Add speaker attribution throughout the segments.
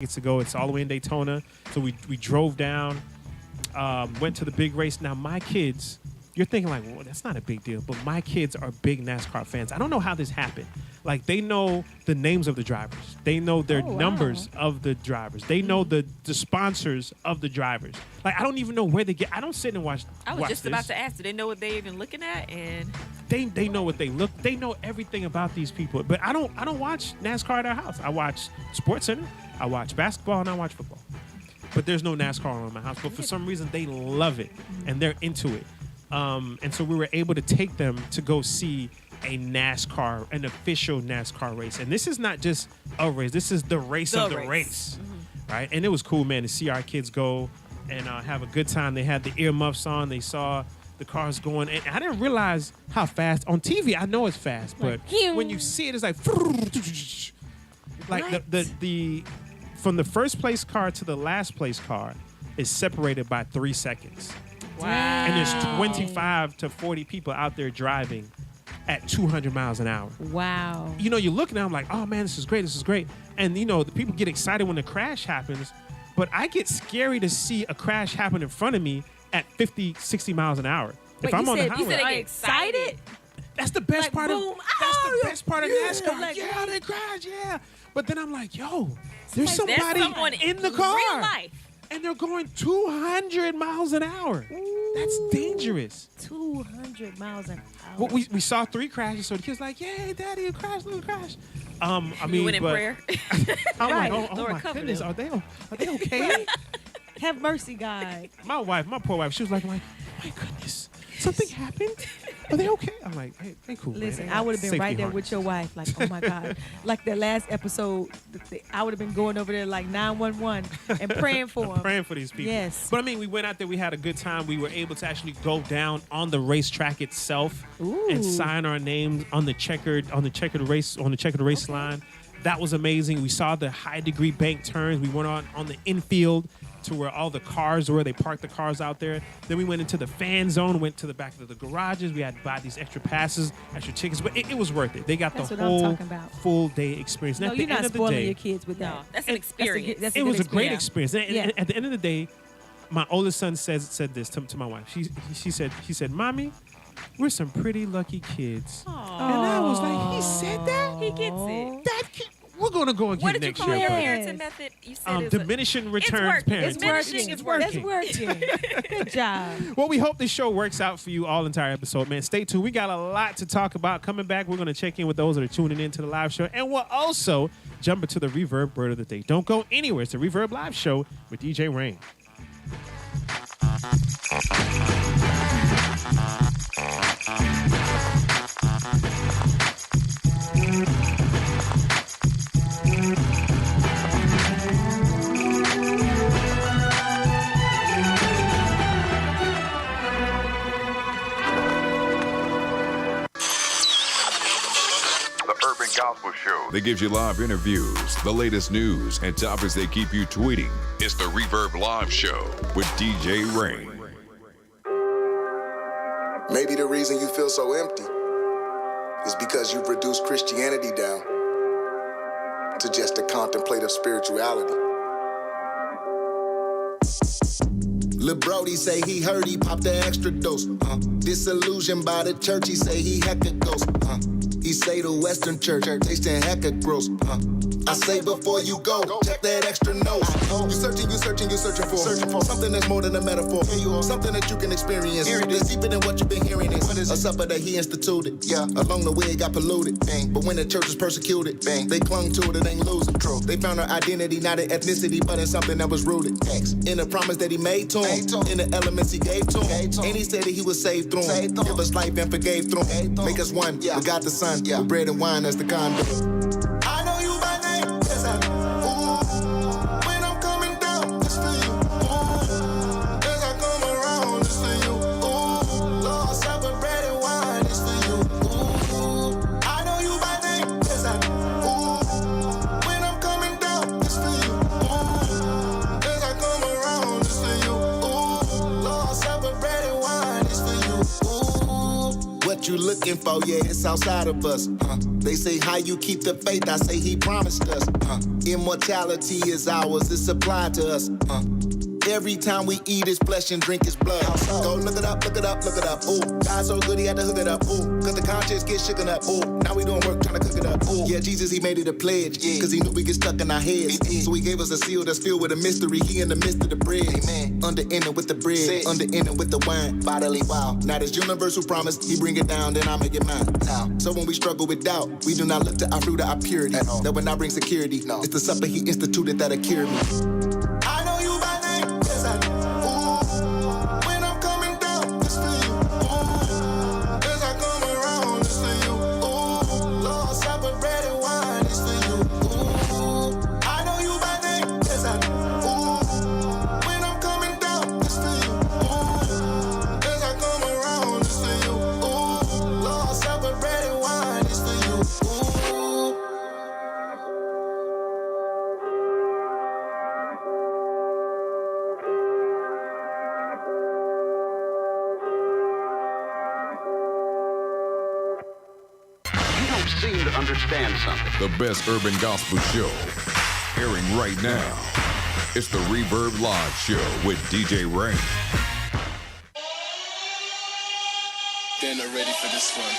Speaker 1: tickets to go. It's all the way in Daytona. So we drove down, went to the big race. Now, my kids, you're thinking like, well, that's not a big deal. But my kids are big NASCAR fans. I don't know how this happened. Like, they know the names of the drivers. They know their numbers of the drivers. They know the sponsors of the drivers. Like, I don't even know where they get. I don't sit and watch.
Speaker 2: I was just about to ask. Do they know what they're even looking at? And
Speaker 1: they know what they look. They know everything about these people. But I don't watch NASCAR at our house. I watch SportsCenter. I watch basketball and I watch football. But there's no NASCAR in my house. But for some reason, they love it and they're into it. And so we were able to take them to go see an official NASCAR race. And this is not just a race. This is the race of the race. Right? And it was cool, man, to see our kids go and have a good time. They had the earmuffs on. They saw the cars going. And I didn't realize how fast. On TV, I know it's fast. But when you see it, it's like... Like the from the first place car to the last place car is separated by 3 seconds.
Speaker 2: wow.
Speaker 1: And there's 25 to 40 people out there driving at 200 miles an hour.
Speaker 3: Wow.
Speaker 1: You know, you're looking at them like, oh, man, this is great. This is great. And, you know, the people get excited when the crash happens. But I get scary to see a crash happen in front of me at 50, 60 miles an hour.
Speaker 3: Wait,
Speaker 1: if I'm on the
Speaker 3: you
Speaker 1: highway.
Speaker 3: said they get excited?
Speaker 1: That's the best part
Speaker 3: boom,
Speaker 1: of the best part of NASCAR.
Speaker 3: Like,
Speaker 1: yeah, they crash, yeah. But then I'm like, yo, there's somebody
Speaker 2: someone
Speaker 1: in the car.
Speaker 2: Real life.
Speaker 1: And they're going 200 miles an hour.
Speaker 3: Ooh,
Speaker 1: That's dangerous.
Speaker 3: 200 miles an hour.
Speaker 1: Well, we saw 3 crashes, so the kid's like, yay, daddy, a crash, little crash. I mean,
Speaker 2: You went in
Speaker 1: but
Speaker 2: prayer.
Speaker 1: I'm
Speaker 3: Right.
Speaker 1: like, oh
Speaker 2: Lord,
Speaker 1: my
Speaker 2: cover
Speaker 1: goodness,
Speaker 2: them.
Speaker 1: are they okay?
Speaker 3: Have mercy, God.
Speaker 1: My poor wife, she was like, my goodness, something happened? Are they okay? I'm like, hey, they cool.
Speaker 3: Listen,
Speaker 1: man.
Speaker 3: I would have been
Speaker 1: Safety
Speaker 3: right there
Speaker 1: harness.
Speaker 3: with your wife. Like, oh my God. Like the last episode, I would have been going over there like 911 and praying for them.
Speaker 1: Praying for these people.
Speaker 3: Yes.
Speaker 1: But I mean, we went out there, we had a good time. We were able to actually go down on the racetrack itself and sign our names on the checkered race line. That was amazing. We saw the high degree bank turns. We went on the infield to where all the cars were. They parked the cars out there. Then we went into the fan zone, went to the back of the garages. We had to buy these extra passes, extra tickets, but it was worth it. They got
Speaker 3: That's
Speaker 1: the
Speaker 3: what I'm
Speaker 1: whole
Speaker 3: talking about.
Speaker 1: full day experience. And
Speaker 3: No,
Speaker 1: at the
Speaker 3: you're
Speaker 1: end
Speaker 3: not
Speaker 1: of the
Speaker 3: spoiling
Speaker 1: day,
Speaker 3: your kids with
Speaker 2: No,
Speaker 3: that.
Speaker 2: that's an experience.
Speaker 3: that's
Speaker 1: it was a
Speaker 3: good
Speaker 1: great
Speaker 3: experience.
Speaker 1: experience. And
Speaker 3: Yeah.
Speaker 1: at the end of the day, my oldest son said this to my wife. He said, Mommy, we're some pretty lucky kids.
Speaker 2: Aww.
Speaker 1: And I was like, he said that?
Speaker 2: He gets it.
Speaker 1: That kid, we're going to go again
Speaker 2: What did you
Speaker 1: next
Speaker 2: call
Speaker 1: year.
Speaker 2: your
Speaker 1: but-
Speaker 3: Yes.
Speaker 2: parenting method? You said it's
Speaker 1: diminishing returns
Speaker 2: working.
Speaker 1: parenting.
Speaker 2: It's diminishing. It's working.
Speaker 3: That's working. Good job.
Speaker 1: Well, we hope this show works out for you all entire episode, man. Stay tuned. We got a lot to talk about. Coming back, we're going to check in with those that are tuning in to the live show. And we'll also jump into the Reverb Word of the Day. Don't go anywhere. It's the Reverb Live Show with DJ Rain.
Speaker 4: Gospel Show that gives you live interviews, the latest news, and topics that keep you tweeting. It's the Reverb Live Show with DJ Rain.
Speaker 5: Maybe the reason you feel so empty is because you've reduced Christianity down to just a contemplative spirituality. Lil' Brody say he heard he popped the extra dose. Disillusioned by the church, he say he hecka ghost. He say the Western church tasting hecka gross. I say before you go, check that extra nose. You searching for something that's more than a metaphor. Something that you can experience. That's deeper than what you've been hearing. Is a supper that he instituted. Yeah, along the way it got polluted. Bang. But when the church was persecuted, bang, they clung to it and ain't losing. True. They found their identity not in ethnicity, but in something that was rooted. In the promise that he made to him, in the elements he gave to him. And he said that he was saved through him. Give us life and forgave through him. Make us one. We got the Son. With bread and wine as the condom. I know you by name. Yes, I do. Ooh, when I'm coming down, it's for you. Ooh, as I come around, it's for you. Ooh, Lord, supper, bread and wine, it's for you. Ooh, I know you by name. Yes, I do. Ooh, when I'm coming down, it's for you. Ooh, as I come around, it's for you. Ooh, Lord, supper, bread and wine, it's for you. Ooh, what what you looking for, yeah, it's outside of us. They say how you keep the faith, I say he promised us. Immortality is ours, it's applied to us. Every time we eat his flesh and drink his blood. Go look it up, look it up, look it up. Ooh, God so good he had to hook it up. Ooh, cause the conscience get shooken up. Ooh, now we doing work trying to cook it up. Ooh, yeah, Jesus he made it a pledge. Cause he knew we get stuck in our heads. So he gave us a seal that's filled with a mystery. He in the midst of the bread. Amen. Under in it with the bread, under in it with the wine. Bodily wow. Now this universal promise, he bring it down, then I make it mine. Now, so when we struggle with doubt, we do not look to our fruit of our purity. That will not bring security. No. It's the supper he instituted that'll cure me. I know you by name. Yes, I do. When I'm coming down, it's for you. As I come around, it's for you. Lord, supper, bread and wine, it's for you. I know you by name. Yes, I do. When I'm coming down, it's for you. As I come around, it's for you. Lord, supper, bread and wine, it's for you.
Speaker 6: Seem to understand something.
Speaker 4: The best urban gospel show airing right now. It's the Reverb Live Show with DJ Rain.
Speaker 7: They're not ready for this one.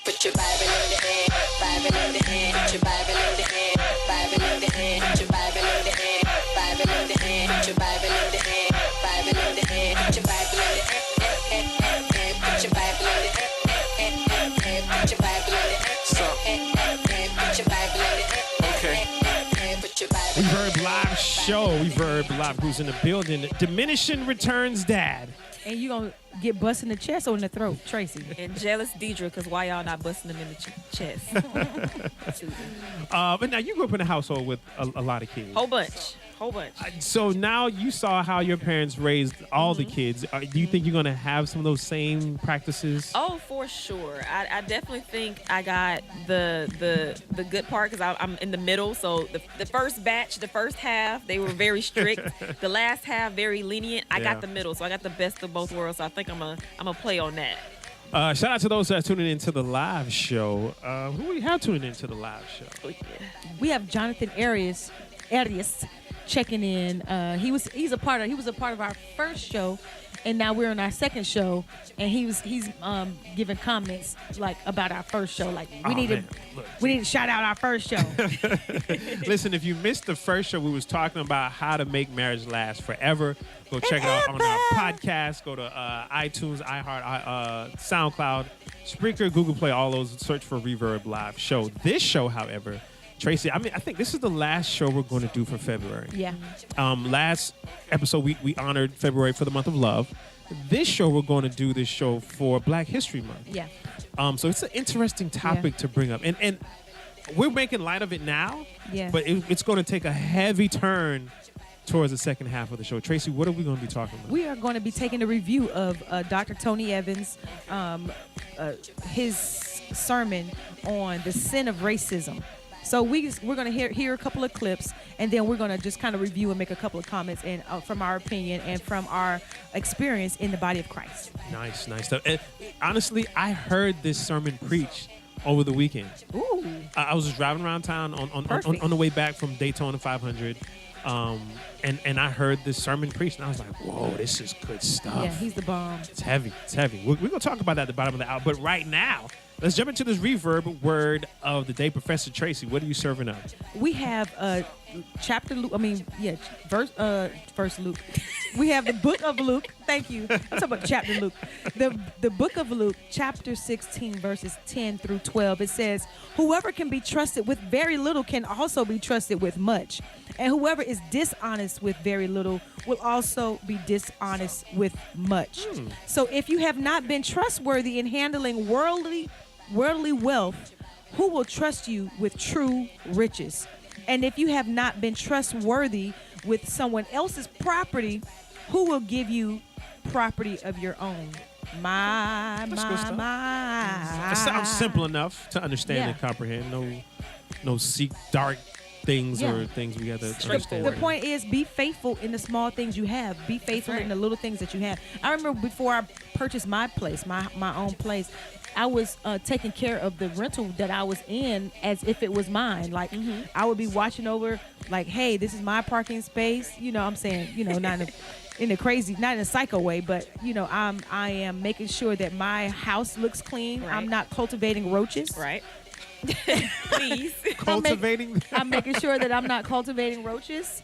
Speaker 8: Put your Bible in the hand, Bible in the hand, put your Bible in the hand, Bible in the hand, put your Bible in the hand, Bible in the hand, put your Bible in the hand, Bible in the hand, put your Bible in the hand, put your Bible in the hand, put your Bible in the hand, put your Bible in the hand.
Speaker 7: Okay.
Speaker 1: Reverb Live Show. Reverb Live, who's in the building. Diminishing Returns Dad.
Speaker 3: And you gonna get busted in the chest or in the throat, Tracy?
Speaker 2: And jealous Deidre, because why y'all not busting them in the chest? Susan.
Speaker 1: But now you grew up in a household with a lot of kids.
Speaker 2: Whole bunch.
Speaker 1: So now you saw how your parents raised all the kids. Do you think you're going to have some of those same practices?
Speaker 2: Oh, for sure. I definitely think I got the good part because I'm in the middle. So the first batch, the first half, they were very strict. The last half, very lenient. I got the middle, so I got the best of both worlds. So I think I'm gonna play on that.
Speaker 1: Shout out to those that are tuning into the live show. Who we have tuning into the live show?
Speaker 2: Oh, yeah.
Speaker 3: We have Jonathan Arias checking in. He was a part of our first show, and now we're on our second show, and he's giving comments like about our first show. Like we need to shout out our first show.
Speaker 1: Listen, if you missed the first show, we was talking about how to make marriage last forever. Go check it out on our podcast. Go to iTunes, iHeart, SoundCloud, Spreaker, Google Play, all those. Search for Reverb Live Show. This show, however, Tracy, I think this is the last show we're going to do for February.
Speaker 3: Yeah.
Speaker 1: Last episode, we honored February for the month of love. This show, we're going to do this show for Black History Month.
Speaker 3: Yeah.
Speaker 1: So it's an interesting topic to bring up. And we're making light of it now, but it's going to take a heavy turn towards the second half of the show. Tracy, what are we going to be talking about?
Speaker 3: We are going to be taking a review of Dr. Tony Evans, his sermon on the sin of racism. So we're going to hear a couple of clips, and then we're going to just kind of review and make a couple of comments and from our opinion and from our experience in the body of Christ.
Speaker 1: Nice stuff. And honestly, I heard this sermon preached over the weekend.
Speaker 3: Ooh.
Speaker 1: I was just driving around town on the way back from Daytona 500, and I heard this sermon preached, and I was like, whoa, this is good stuff.
Speaker 3: Yeah, he's the bomb.
Speaker 1: It's heavy. We're going to talk about that at the bottom of the hour, but right now, let's jump into this Reverb word of the day. Professor Tracy, what are you serving up?
Speaker 3: We have verse Luke. We have the book of Luke. Thank you. I'm talking about chapter Luke. The book of Luke, chapter 16, verses 10 through 12. It says, whoever can be trusted with very little can also be trusted with much. And whoever is dishonest with very little will also be dishonest with much. So if you have not been trustworthy in handling worldly wealth, who will trust you with true riches? And if you have not been trustworthy with someone else's property, who will give you property of your own? That
Speaker 1: sounds simple enough to understand and comprehend. No dark things
Speaker 3: Yeah.
Speaker 1: or things we got to
Speaker 3: The
Speaker 1: understand.
Speaker 3: point is, be faithful in the small things you have. Be faithful in the little things that you have. I remember before I purchased my place, my own place, I was taking care of the rental that I was in as if it was mine. Like, I would be watching over, like, hey, this is my parking space. You know what I'm saying? You know, not in a crazy, not in a psycho way, but, you know, I am making sure that my house looks clean.
Speaker 2: Right.
Speaker 3: I'm not cultivating roaches.
Speaker 2: Right. Please.
Speaker 1: Cultivating.
Speaker 3: I'm making sure that I'm not cultivating roaches.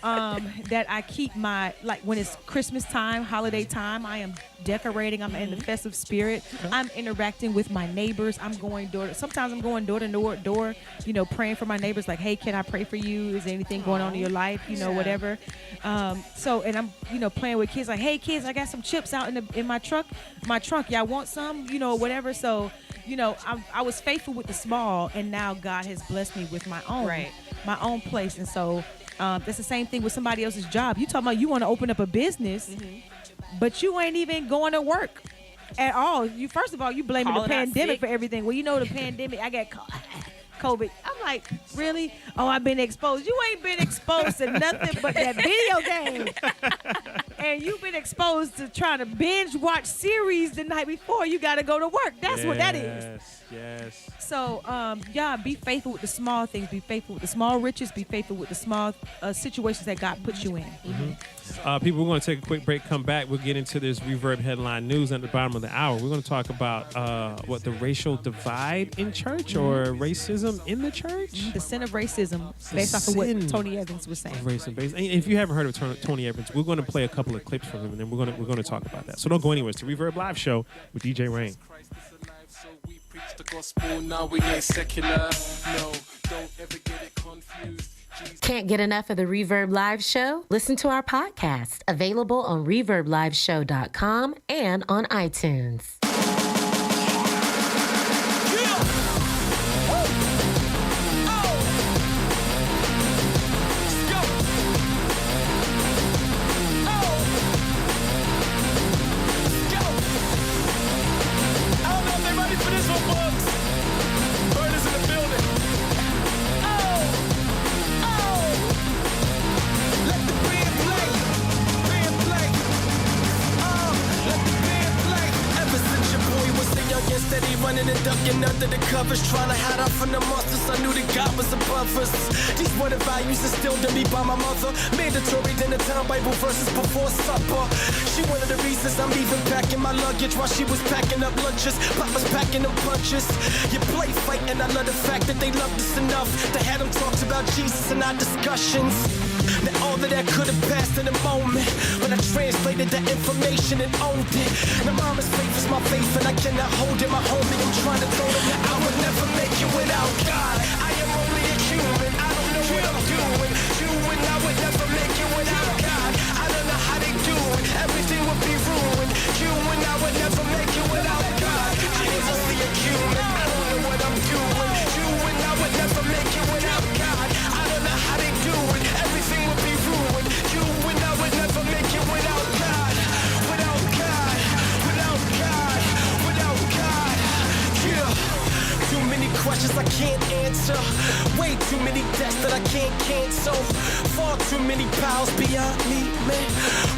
Speaker 3: That I keep my, like, when it's Christmas time, holiday time, I am decorating. I'm in the festive spirit. I'm interacting with my neighbors. Sometimes I'm going door to door, you know, praying for my neighbors. Like, hey, can I pray for you? Is there anything going on in your life? You know, whatever. And I'm, you know, playing with kids. Like, hey, kids, I got some chips out in my trunk. Y'all want some? You know, whatever. So, you know, I was faithful with the small, and now God has blessed me with my own place. And so that's the same thing with somebody else's job. You talking about you want to open up a business, but you ain't even going to work at all. First of all, you blaming the pandemic for everything. Well, you know, the pandemic, I got COVID. I'm like, really? Oh, I've been exposed. You ain't been exposed to nothing but that video game. And you've been exposed to trying to binge watch series the night before you got to go to work. That's what that is.
Speaker 1: Yes.
Speaker 3: So, be faithful with the small things. Be faithful with the small riches. Be faithful with the small situations that God puts you in.
Speaker 1: People, we're going to take a quick break. Come back. We'll get into this Reverb headline news at the bottom of the hour. We're going to talk about the racial divide in church or racism in the church.
Speaker 3: The sin of racism, based off of what Tony Evans was saying.
Speaker 1: And if you haven't heard of Tony Evans, we're going to play a couple of clips from him, and then we're going to talk about that. So don't go anywhere. It's the Reverb Live Show with DJ Rain.
Speaker 7: The gospel, now we ain't secular. No, don't ever get it confused.
Speaker 9: Can't get enough of the Reverb Live Show? Listen to our podcast, available on reverbliveshow.com and on iTunes.
Speaker 10: Steady running and ducking under the covers, trying to hide out from the monsters. I knew that God was above us. These were the values instilled in me by my mother. Mandatory dinner time, Bible verses before supper. She one of the reasons I'm even packing my luggage while she was packing up lunches. Papa's packing them punches. You play fight, and I love the fact that they loved us enough to have them talks about Jesus in our discussions. Now all of that could have passed in a moment, but I translated that information and owned it. Now mama's faith is my faith, and I cannot hold it. My homie, I'm trying to tell him that I would never make it without God. I am only a human, I don't know what I'm doing. You and I would never make it without God. I don't know how they do it, everything would be ruined. You and I would never make it without God. I am only a human, I don't know what I'm doing. You and I would never make it without God. I don't know how they do it, everything would be ruined. You and I would never make it without God. Without God, without God, without God. Yeah. Too many questions I can't answer. Way too many debts that I can't cancel. Far too many powers beyond me, man.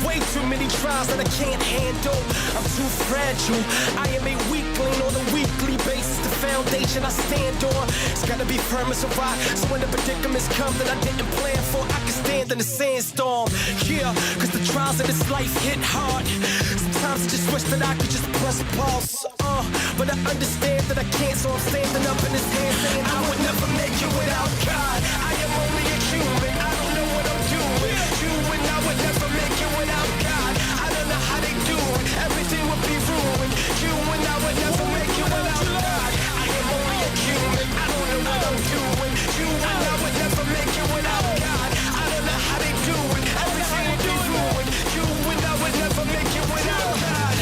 Speaker 10: Way too many trials that I can't handle. I'm too fragile. I am a weakling on a weekly basis. The foundation I stand on, it's gotta be firm as a rock. So when the predicaments come that I didn't plan for, I can stand in the sandstorm. Yeah, cause the trials of this life hit hard. Sometimes I just wish that I could just press pause. But I understand that I can't, so I'm standing up in his hand saying I would never make it without God. I am only a human, I don't know what I'm doing. You and I would never make it without God. I don't know how they do it, everything would be ruined. You and I would never make it without God. I am only a human, I don't know what I'm doing. You and I would never make it without God. I don't know how they do it, everything would be ruined. You and I would never make it without God.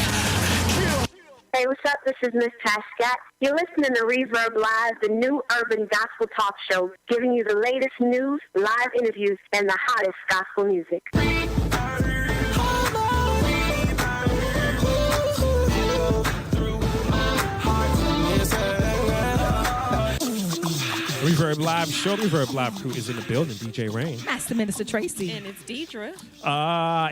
Speaker 11: Hey, what's up? This is Miss Pascat. You're listening to Reverb Live, the new urban gospel talk show, giving you the latest news, live interviews, and the hottest gospel music.
Speaker 1: Reverb Live Show. The Reverb Live crew is in the building. DJ Rain.
Speaker 3: Master Minister Tracy.
Speaker 2: And it's Deidre.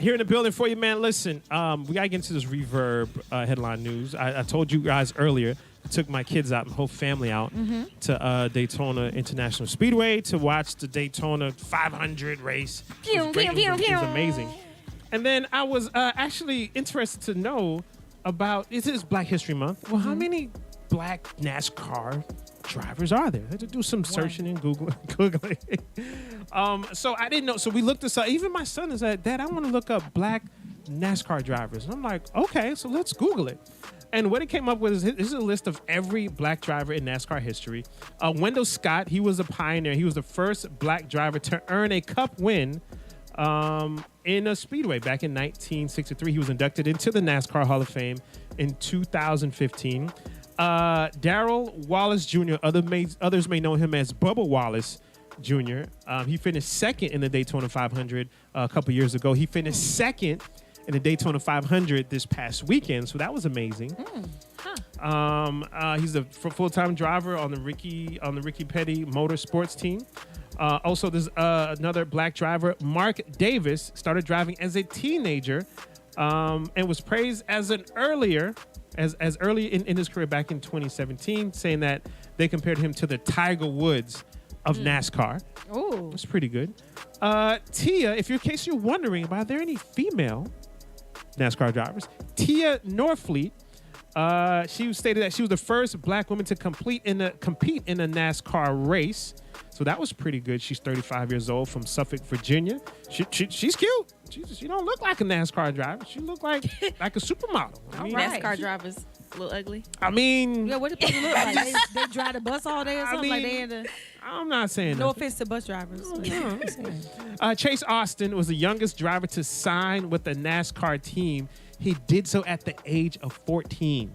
Speaker 1: Here in the building for you, man. Listen, we got to get into this Reverb headline news. I told you guys earlier, I took my kids out, my whole family out to Daytona International Speedway to watch the Daytona 500 race. It was amazing. And then I was actually interested to know about, it is Black History Month. Well, how many Black NASCAR drivers are there? I had to do some searching and Googling. So I didn't know. So we looked this up. Even my son is like, Dad, I want to look up Black NASCAR drivers. And I'm like, okay, so let's Google it. And what it came up with is a list of every Black driver in NASCAR history. Wendell Scott, he was a pioneer. He was the first Black driver to earn a Cup win in a speedway back in 1963. He was inducted into the NASCAR Hall of Fame in 2015. Darrell Wallace Jr., others may know him as Bubba Wallace Jr. He finished second in the Daytona 500 a couple years ago. He finished second in the Daytona 500 this past weekend, so that was amazing. He's a full-time driver on the Ricky Petty Motorsports team. Also, there's another Black driver, Mark Davis, started driving as a teenager and was praised as early in his career back in 2017, saying that they compared him to the Tiger Woods of NASCAR.
Speaker 3: Oh,
Speaker 1: that's pretty good. Tia, in case you're wondering, are there any female NASCAR drivers? Tia Norfleet, she stated that she was the first Black woman to compete in a NASCAR race. So that was pretty good. She's 35 years old from Suffolk, Virginia. She's cute. She don't look like a NASCAR driver. She look like a supermodel.
Speaker 2: NASCAR drivers a little ugly.
Speaker 1: I mean,
Speaker 3: yeah, what it supposed to look like? They drive the bus all day or something like they in the.
Speaker 1: I'm not saying
Speaker 3: No
Speaker 1: nothing.
Speaker 3: offense to bus drivers.
Speaker 1: Chase Austin was the youngest driver to sign with the NASCAR team. He did so at the age of 14.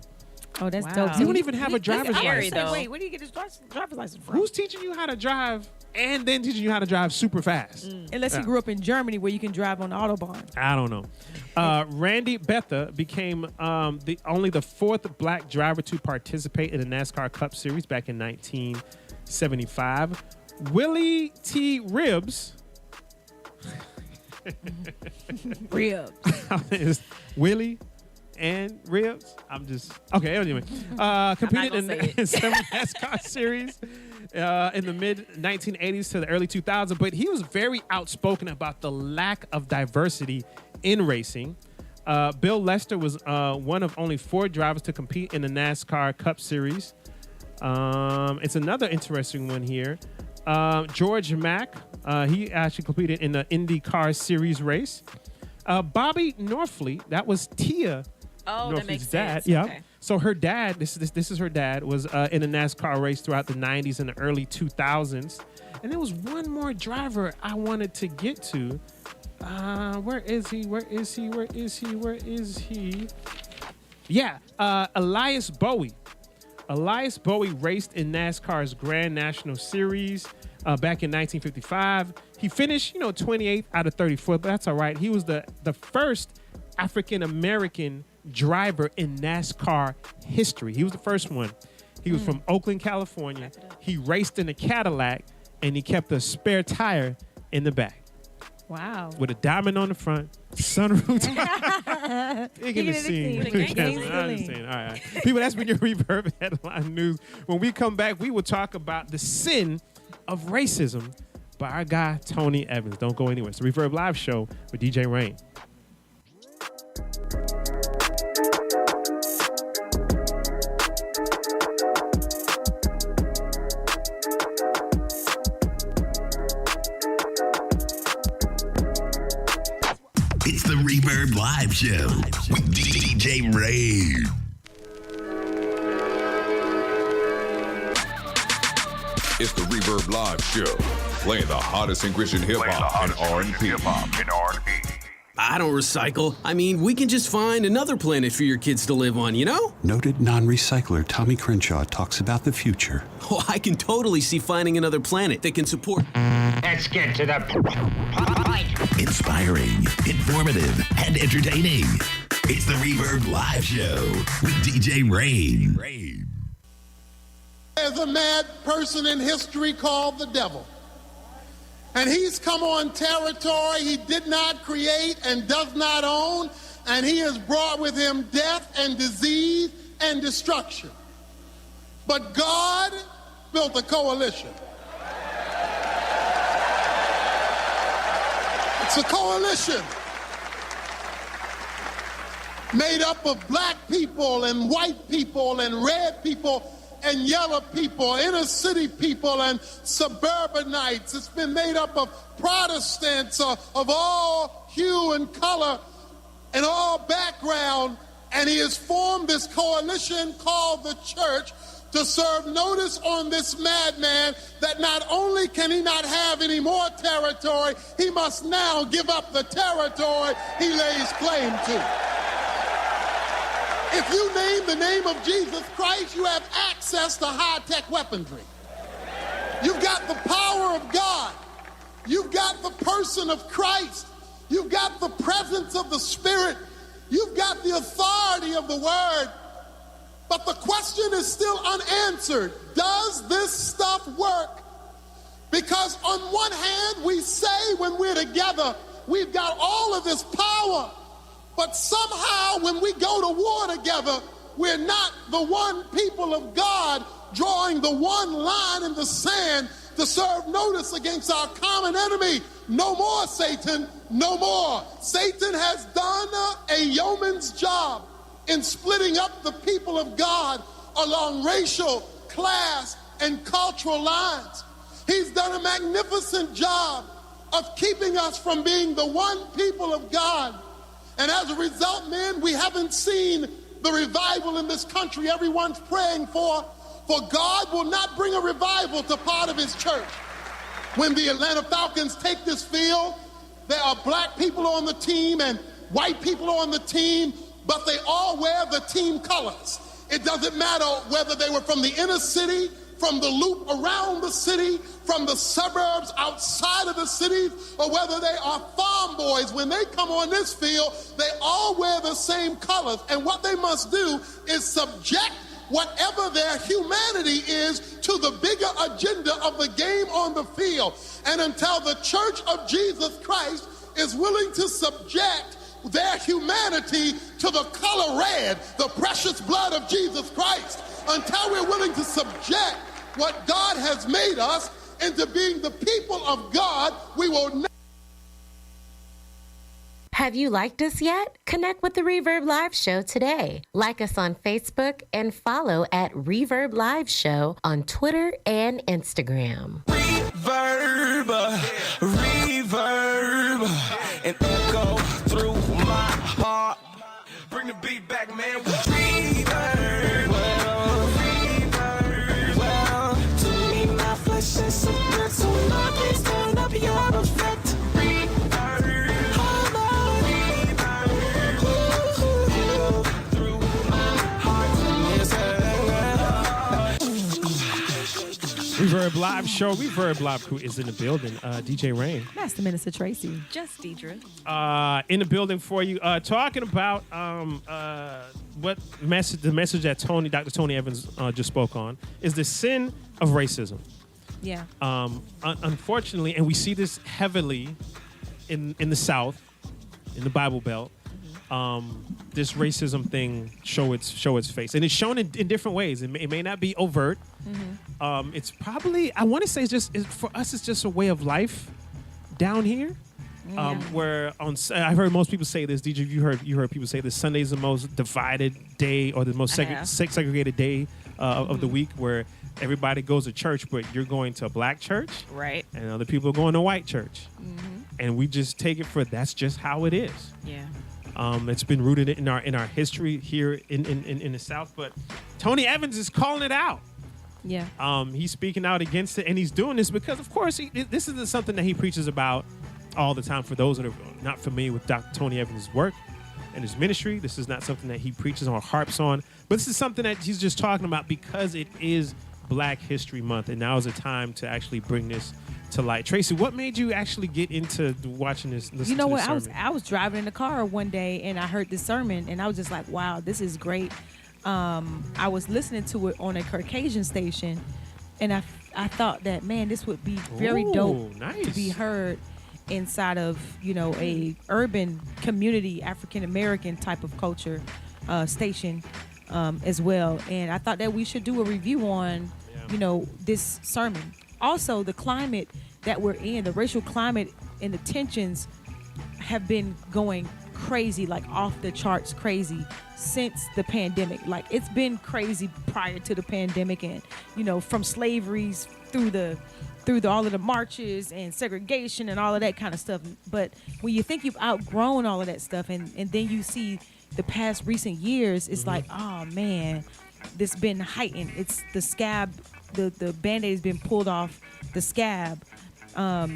Speaker 3: Oh, that's dope.
Speaker 1: You don't even have a driver's license.
Speaker 3: Wait, where do you get his driver's license from?
Speaker 1: Who's teaching you how to drive and then teaching you how to drive super fast?
Speaker 3: Unless you grew up in Germany where you can drive on the Autobahn.
Speaker 1: I don't know. Randy Betha became only the fourth Black driver to participate in the NASCAR Cup Series back in 1975. Willie T. Ribbs. Is Willie and Ribs. I'm just okay. Anyway, competed in 7 NASCAR series in the mid 1980s to the early 2000s, but he was very outspoken about the lack of diversity in racing. Bill Lester was one of only 4 drivers to compete in the NASCAR Cup Series. It's another interesting one here. George Mack, he actually competed in the IndyCar Series race. Bobby Norfleet, that was Tia Norfleet's dad. Yeah.
Speaker 2: Okay.
Speaker 1: So her dad, this is her dad, was in a NASCAR race throughout the 90s and the early 2000s. And there was one more driver I wanted to get to. Where is he? Yeah, Elias Bowie. Elias Bowie raced in NASCAR's Grand National Series back in 1955. He finished, 28th out of 34, but that's all right. He was the first African-American driver in NASCAR history. He was the first one. He was from Oakland, California. He raced in a Cadillac, and he kept a spare tire in the back.
Speaker 3: Wow.
Speaker 1: With a diamond on the front, sunroof. Taking the scene. I understand. All right. People, that's been your Reverb headline news. When we come back, we will talk about the sin of racism by our guy, Tony Evans. Don't go anywhere. It's the Reverb Live Show with DJ Rain.
Speaker 12: It's the Reverb Live Show with DJ Rain.
Speaker 4: It's the Reverb Live Show, playing the hottest in Christian hip-hop and R&B.
Speaker 13: I don't recycle. I mean, we can just find another planet for your kids to live on, you know?
Speaker 14: Noted non-recycler Tommy Crenshaw talks about the future.
Speaker 13: Oh, I can totally see finding another planet that can support...
Speaker 12: Let's get to the point. Inspiring, informative, and entertaining. It's the Reverb Live Show with DJ Rain.
Speaker 15: There's a mad person in history called the devil. And he's come on territory he did not create and does not own, and he has brought with him death and disease and destruction. But God built a coalition. It's a coalition made up of black people and white people and red people and yellow people, inner city people and suburbanites. It's been made up of Protestants of all hue and color and all background. And he has formed this coalition called the church to serve notice on this madman that not only can he not have any more territory, he must now give up the territory he lays claim to. If you name the name of Jesus Christ, you have access to high-tech weaponry. You've got the power of God. You've got the person of Christ. You've got the presence of the Spirit. You've got the authority of the Word. But the question is still unanswered. Does this stuff work? Because on one hand, we say when we're together, we've got all of this power. But somehow when we go to war together, we're not the one people of God drawing the one line in the sand to serve notice against our common enemy. No more, Satan, no more. Satan has done a yeoman's job in splitting up the people of God along racial, class, and cultural lines. He's done a magnificent job of keeping us from being the one people of God. And as a result, man, we haven't seen the revival in this country everyone's praying for God will not bring a revival to part of his church. When the Atlanta Falcons take this field, there are black people on the team and white people on the team, but they all wear the team colors. It doesn't matter whether they were from the inner city, from the loop around the city, from the suburbs outside of the city, or whether they are farm boys. When they come on this field, they all wear the same colors. And what they must do is subject whatever their humanity is to the bigger agenda of the game on the field. And until the Church of Jesus Christ is willing to subject their humanity to the color red, the precious blood of Jesus Christ, until we're willing to subject what God has made us into being the people of God, we will never.
Speaker 9: Have you liked us yet? Connect with the Reverb Live Show today. Like us on Facebook and follow at Reverb Live Show on Twitter and Instagram.
Speaker 10: Reverb, reverb, and echo through my heart. Bring the beat back, man. Reverb, well, to me, my flesh is so good, so Lord, please turn up your effect.
Speaker 1: Reverb Live Show. Reverb Live crew is in the building. DJ Rain.
Speaker 3: Master Minister Tracy.
Speaker 2: Just Deidre.
Speaker 1: In the building for you. Talking about the message that Dr. Tony Evans just spoke on is the sin of racism.
Speaker 3: Yeah.
Speaker 1: Unfortunately, and we see this heavily in the South, in the Bible Belt. This racism thing show its face, and it's shown in different ways. It may not be overt. Mm-hmm. It's probably, I want to say, for us, it's just a way of life down here. Where I've heard most people say this. DJ, you heard people say this. Sunday is the most divided day, or the most segregated day of the week, where everybody goes to church, but you're going to a black church,
Speaker 2: right?
Speaker 1: And other people are going to a white church, and we just take it for that's just how it is.
Speaker 2: Yeah.
Speaker 1: It's been rooted in our history here in the South, but Tony Evans is calling it out.
Speaker 3: Yeah.
Speaker 1: He's speaking out against it, and he's doing this because, of course, this isn't something that he preaches about all the time. For those that are not familiar with Dr. Tony Evans' work and his ministry, this is not something that he preaches on or harps on, but this is something that he's just talking about because it is Black History Month, and now is a time to actually bring this to light. Tracy, what made you actually get into watching this?
Speaker 3: You know what?
Speaker 1: I
Speaker 3: was driving in the car one day and I heard this sermon and I was just like, wow, this is great. I was listening to it on a Caucasian station, and I thought that, man, this would be very dope to be heard inside of, a urban community, African American type of culture station as well. And I thought that we should do a review on, this sermon. Also, the climate that we're in, the racial climate and the tensions have been going crazy, like off the charts crazy since the pandemic. Like, it's been crazy prior to the pandemic, and from slaveries through all of the marches and segregation and all of that kind of stuff. But when you think you've outgrown all of that stuff, and then you see the past recent years, it's like, oh man, this been heightened. It's the scab, the Band-Aid has been pulled off the scab.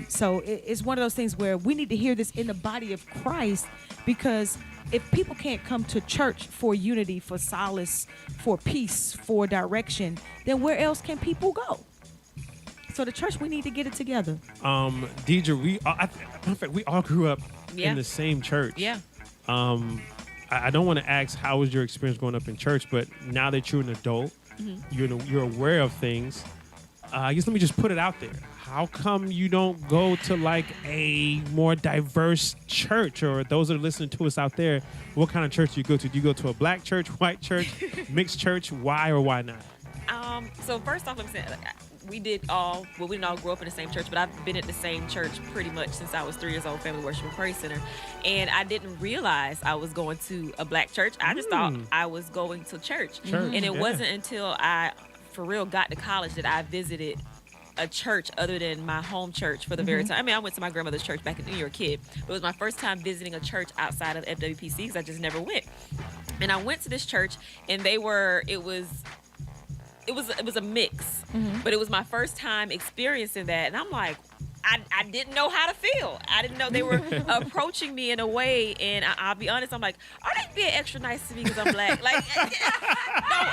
Speaker 3: So it's one of those things where we need to hear this in the body of Christ, because if people can't come to church for unity, for solace, for peace, for direction, then where else can people go? So the church, we need to get it together. Deidre, we all grew up in the same church.
Speaker 2: Yeah.
Speaker 1: I don't want to ask how was your experience growing up in church, but now that you're an adult, you're aware of things. I guess let me just put it out there. How come you don't go to like a more diverse church? Or those that are listening to us out there, what kind of church do you go to? Do you go to a black church, white church, mixed church? Why or why not?
Speaker 2: So first off, I'm saying we didn't all grow up in the same church, but I've been at the same church pretty much since I was 3 years old, Family Worship and Praise Center. And I didn't realize I was going to a black church. I just thought I was going to church. And it wasn't until I, for real, got to college that I visited a church other than my home church for the very time. I mean, I went to my grandmother's church back when you were a kid, but it was my first time visiting a church outside of FWPC because I just never went. And I went to this church, and it was a mix, but it was my first time experiencing that, and I'm like, I didn't know how to feel. I didn't know they were approaching me in a way, and I'll be honest, I'm like, are they being extra nice to me because I'm black? Like, no,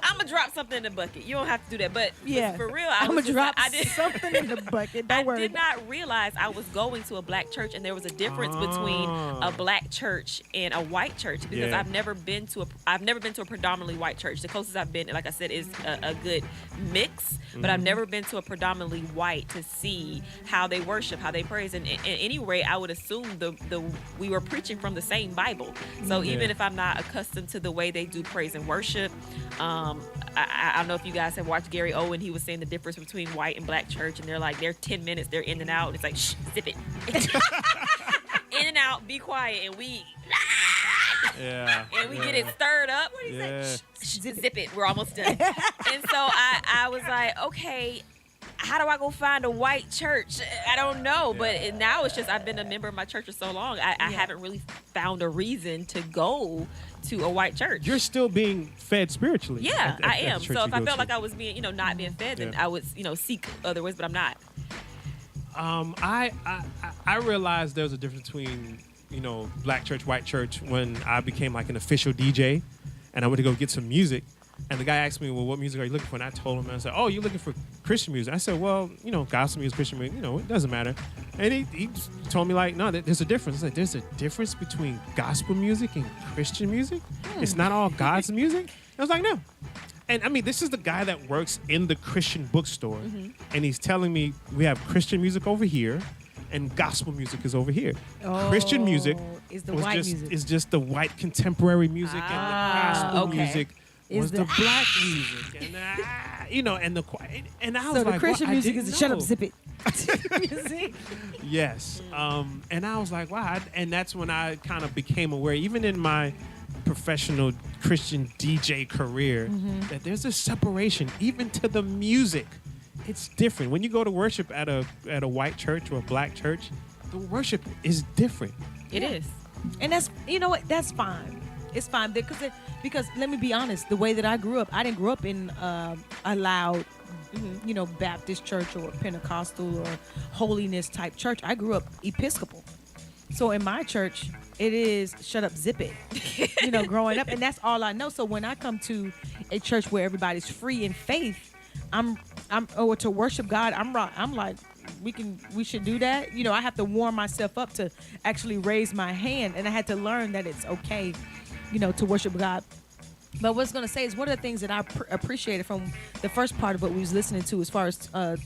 Speaker 2: I'm gonna drop something in the bucket. You don't have to do that, but for real,
Speaker 3: I'm gonna drop something in the bucket. Don't worry.
Speaker 2: I did not realize I was going to a black church, and there was a difference between a black church and a white church, because I've never been to a predominantly white church. The closest I've been, like I said, is a good mix, but I've never been to a predominantly white to see how they worship, how they praise, and anyway, I would assume we were preaching from the same Bible. So even if I'm not accustomed to the way they do praise and worship, I don't know if you guys have watched Gary Owen. He was saying the difference between white and black church, and they're 10 minutes, they're in and out. And it's like, shh, zip it, in and out, be quiet, and we. And we get it stirred up. What do you say? Shh, zip it. We're almost done. And so I was like, okay, how do I go find a white church? I don't know. But now it's just, I've been a member of my church for so long, I haven't really found a reason to go to a white church.
Speaker 1: You're still being fed spiritually.
Speaker 2: Yeah, I am. So if I felt like I was being, not being fed, then I would, seek other ways, but I'm not.
Speaker 1: I realized there was a difference between, black church, white church when I became like an official DJ, and I went to go get some music. And the guy asked me, well, what music are you looking for? And I told him, and I said, oh, you're looking for Christian music. I said, well, gospel music, Christian music, it doesn't matter. And he told me, like, no, there's a difference. Like, there's a difference between gospel music and Christian music. It's not all God's music. I was like, no. And I mean, this is the guy that works in the Christian bookstore. And he's telling me we have Christian music over here and gospel music is over here. Christian music
Speaker 3: is the white music.
Speaker 1: Is just the white contemporary music, and the gospel music was the black music, and and I was
Speaker 3: so
Speaker 1: like,
Speaker 3: the Christian music is shut up, zip it.
Speaker 1: Yes, and I was like, wow, and that's when I kind of became aware, even in my professional Christian DJ career, that there's a separation, even to the music. It's different when you go to worship at a white church or a black church. The worship is different.
Speaker 2: It is,
Speaker 3: and that's that's fine. It's fine because let me be honest. The way that I grew up, I didn't grow up in a loud, Baptist church or Pentecostal or holiness type church. I grew up Episcopal. So in my church, it is shut up, zip it. Growing up, and that's all I know. So when I come to a church where everybody's free in faith, or to worship God, I'm like, we should do that. I have to warm myself up to actually raise my hand, and I had to learn that it's okay, to worship God But what's going to say is one of the things that I appreciated from the first part of what we was listening to, as far as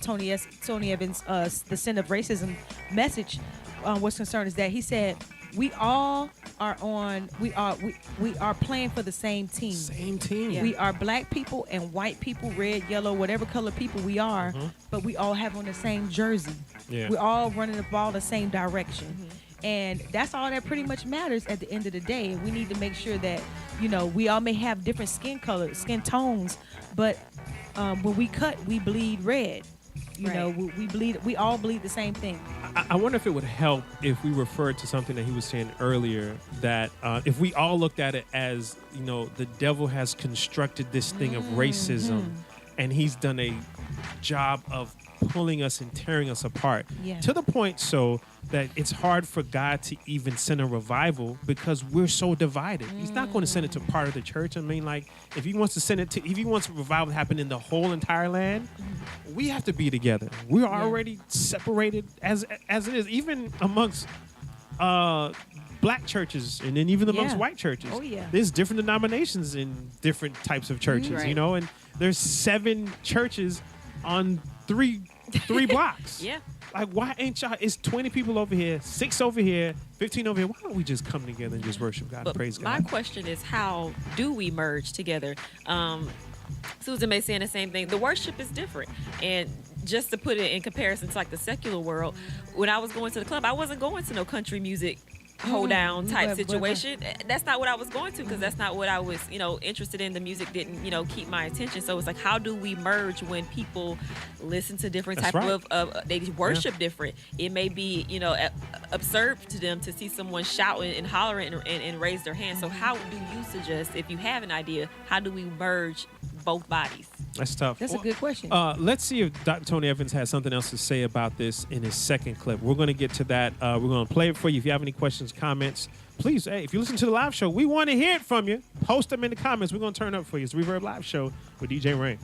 Speaker 3: Tony Evans' the sin of racism message, what's concerned is that he said we all are on. We are playing for the same team.
Speaker 1: Same team.
Speaker 3: Yeah. We are black people and white people, red, yellow, whatever color people we are, but we all have on the same jersey.
Speaker 1: Yeah.
Speaker 3: We're all running the ball the same direction. And that's all that pretty much matters at the end of the day. And we need to make sure that, we all may have different skin colors, skin tones, but when we cut, we bleed red. We bleed. We all bleed the same thing.
Speaker 1: I wonder if it would help if we referred to something that he was saying earlier, that if we all looked at it as, the devil has constructed this thing of racism, and he's done a job of pulling us and tearing us apart to the point so that it's hard for God to even send a revival because we're so divided. He's not going to send it to part of the church. I mean, like, if he wants to send it to, if he wants revival to happen in the whole entire land, we have to be together. We're already separated as it is, even amongst black churches and then even amongst white churches.
Speaker 3: Oh, yeah.
Speaker 1: There's different denominations in different types of churches, and there's 7 churches on three blocks.
Speaker 2: Yeah.
Speaker 1: Like, why ain't y'all? It's 20 people over here, 6 over here, 15 over here. Why don't we just come together and just worship God and praise God?
Speaker 2: My question is, how do we merge together? Susan May saying the same thing. The worship is different. And just to put it in comparison to like the secular world, when I was going to the club, I wasn't going to no country music hold down type situation. That's not what I was going to, because that's not what I was, interested in. The music didn't, keep my attention. So it's like, how do we merge when people listen to different type of they worship different? It may be, absurd to them to see someone shouting and hollering and raise their hand. So how do you suggest, if you have an idea, how do we merge both bodies?
Speaker 1: That's tough.
Speaker 3: That's a good question.
Speaker 1: Let's see if Dr. Tony Evans has something else to say about this in his second clip. We're going to get to that. We're going to play it for you. If you have any questions, comments, please, if you listen to the live show, we want to hear it from you. Post them in the comments. We're going to turn up for you. It's the Reverb Live Show with DJ Rain.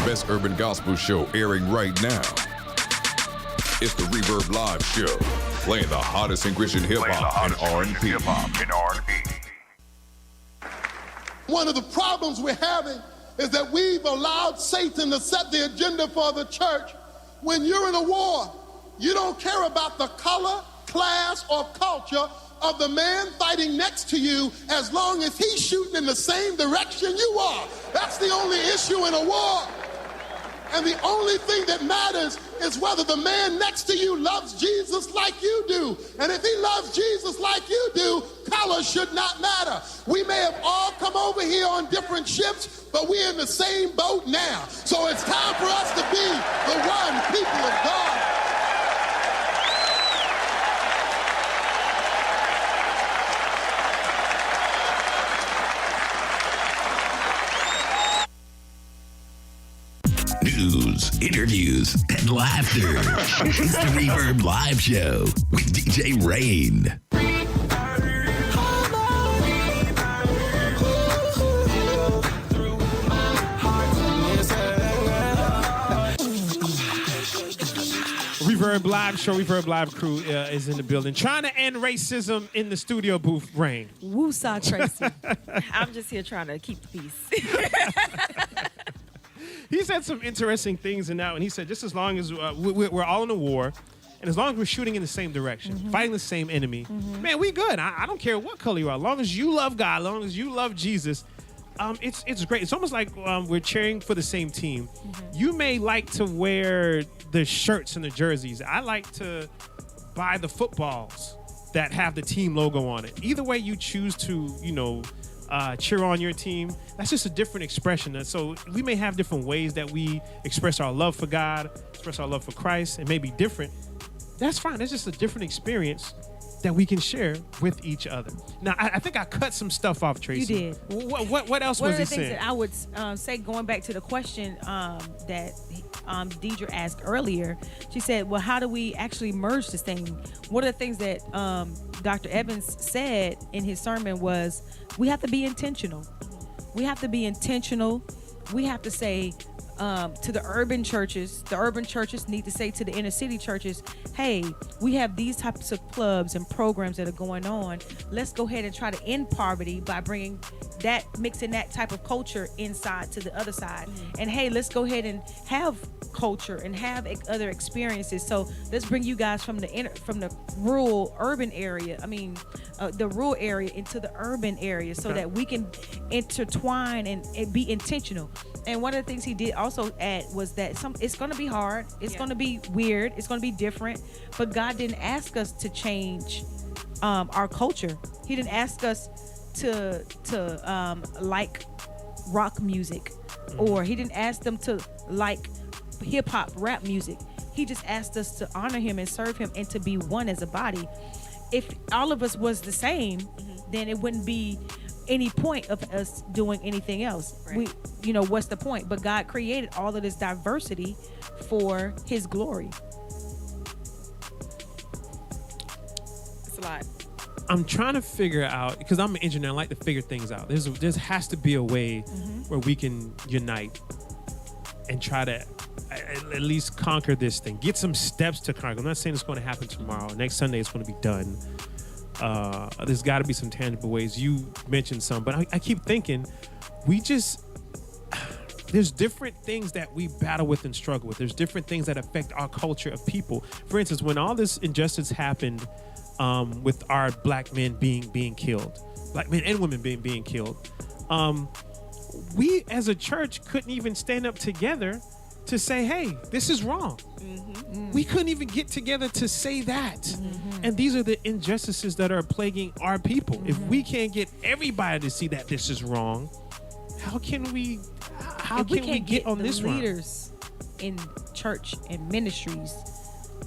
Speaker 4: Best urban gospel show airing right now. It's the Reverb Live Show, playing the hottest in Christian hip-hop and R&B.
Speaker 15: One of the problems we're having is that we've allowed Satan to set the agenda for the church. When you're in a war, you don't care about the color, class, or culture of the man fighting next to you as long as he's shooting in the same direction you are. That's the only issue in a war. And the only thing that matters is whether the man next to you loves Jesus like you do. And if he loves Jesus like you do, color should not matter. We may have all come over here on different ships, but we're in the same boat now. So it's time for us to be the one people of God.
Speaker 12: News, interviews, and laughter. It's the Reverb Live Show with DJ Rain.
Speaker 1: Reverb Live Show, Reverb Live crew is in the building, trying to end racism in the studio booth. Rain.
Speaker 3: Woo-saw Tracy.
Speaker 2: I'm just here trying to keep the peace.
Speaker 1: He said some interesting things in that one. He said, just as long as we're all in a war, and as long as we're shooting in the same direction, fighting the same enemy, man, we good. I don't care what color you are. As long as you love God, as long as you love Jesus, it's great. It's almost like we're cheering for the same team. You may like to wear the shirts and the jerseys. I like to buy the footballs that have the team logo on it. Either way you choose to, cheer on your team, that's just a different expression. And so we may have different ways that we express our love for God, express our love for Christ. It may be different. That's fine. That's just a different experience that we can share with each other. Now, I think I cut some stuff off, Tracy.
Speaker 3: You did.
Speaker 1: What else was he saying? One of the things
Speaker 3: that I would say, going back to the question that Deidre asked earlier, she said, well, how do we actually merge this thing? One of the things that Dr. Evans said in his sermon was, we have to be intentional. We have to be intentional. We have to say to the urban churches need to say to the inner city churches, hey, we have these types of clubs and programs that are going on. Let's go ahead and try to end poverty by mixing that type of culture inside to the other side. And hey, let's go ahead and have culture and have other experiences. So let's bring you guys from the rural urban area. The rural area into the urban area, so that we can intertwine and be intentional. And one of the things he did also add was that it's going to be hard. It's going to be weird. It's going to be different. But God didn't ask us to change our culture. He didn't ask us to like rock music, or he didn't ask them to like hip hop rap music. He just asked us to honor him and serve him and to be one as a body. If all of us was the same, then it wouldn't be any point of us doing anything else. Right. What's the point? But God created all of this diversity for his glory.
Speaker 2: It's a lot.
Speaker 1: I'm trying to figure out, because I'm an engineer, I like to figure things out. There has to be a way where we can unite and try to at least conquer this thing. Get some steps to conquer. I'm not saying it's going to happen tomorrow. Next Sunday it's going to be done. There's got to be some tangible ways. You mentioned some, but I keep thinking there's different things that we battle with and struggle with. There's different things that affect our culture of people. For instance, when all this injustice happened with our black men being killed, black men and women being killed, we as a church couldn't even stand up together to say, hey, this is wrong. We couldn't even get together to say that. And these are the injustices that are plaguing our people. If we can't get everybody to see that this is wrong, how can we get on this run?
Speaker 3: Leaders in church and ministries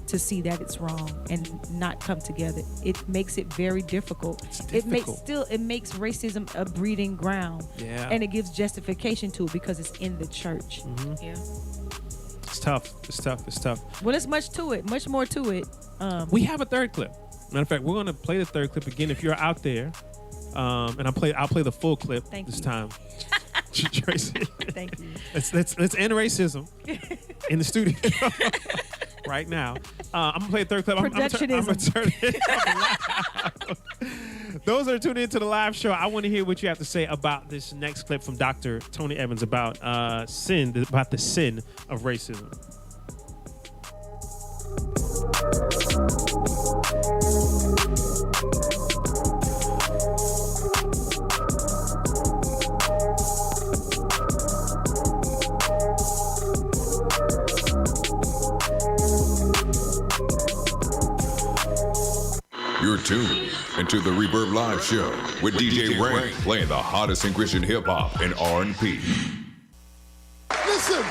Speaker 3: to see that it's wrong and not come together. It makes it very difficult. It makes racism a breeding ground.
Speaker 1: Yeah.
Speaker 3: And it gives justification to it because it's in the church.
Speaker 2: Yeah.
Speaker 1: It's tough.
Speaker 3: Well, there's much more to it.
Speaker 1: We have a third clip. Matter of fact, we're going to play the third clip again. If you're out there, and I'll play the full clip this time. Tracy.
Speaker 3: Thank you.
Speaker 1: Let's end racism in the studio right now. I'm gonna play a third clip. I'm gonna turn it up loud. Those are tuned into the live show. I want to hear what you have to say about this next clip from Dr. Tony Evans about the sin of racism.
Speaker 4: You're tuned into the Reverb Live Show with DJ Ray playing the hottest in Christian hip hop and R&B.
Speaker 15: Listen,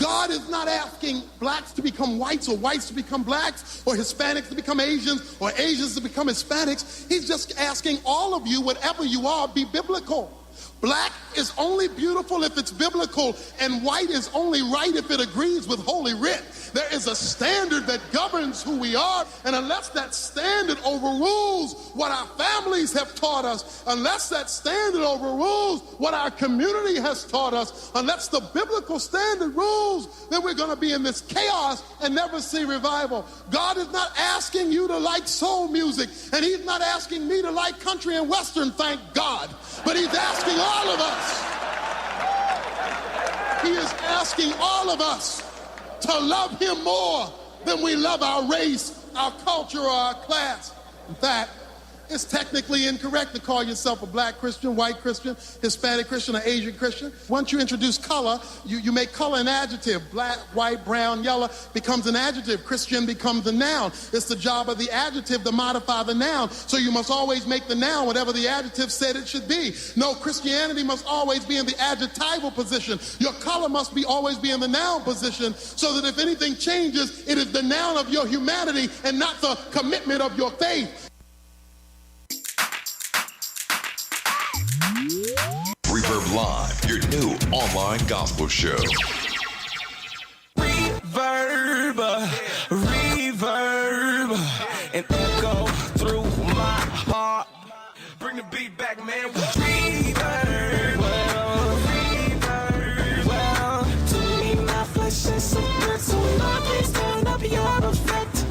Speaker 15: God is not asking blacks to become whites or whites to become blacks or Hispanics to become Asians or Asians to become Hispanics. He's just asking all of you, whatever you are, be biblical. Black is only beautiful if it's biblical, and white is only right if it agrees with Holy Writ. There is a standard that governs who we are, and unless that standard overrules what our families have taught us, unless that standard overrules what our community has taught us, unless the biblical standard rules, then we're going to be in this chaos and never see revival. God is not asking you to like soul music, and he's not asking me to like country and western, thank God, but he's asking all of us. He is asking all of us to love him more than we love our race, our culture, or our class. In fact, it's technically incorrect to call yourself a black Christian, white Christian, Hispanic Christian, or Asian Christian. Once you introduce color, you make color an adjective. Black, white, brown, yellow becomes an adjective. Christian becomes a noun. It's the job of the adjective to modify the noun. So you must always make the noun whatever the adjective said it should be. No, Christianity must always be in the adjectival position. Your color must always be in the noun position, so that if anything changes, it is the noun of your humanity and not the commitment of your faith.
Speaker 4: Reverb Live, your new online gospel show.
Speaker 10: Reverb, reverb, and echo through my heart. black man with reverb. Well, to me, my flesh is so good, so Lord, please turn up your effect.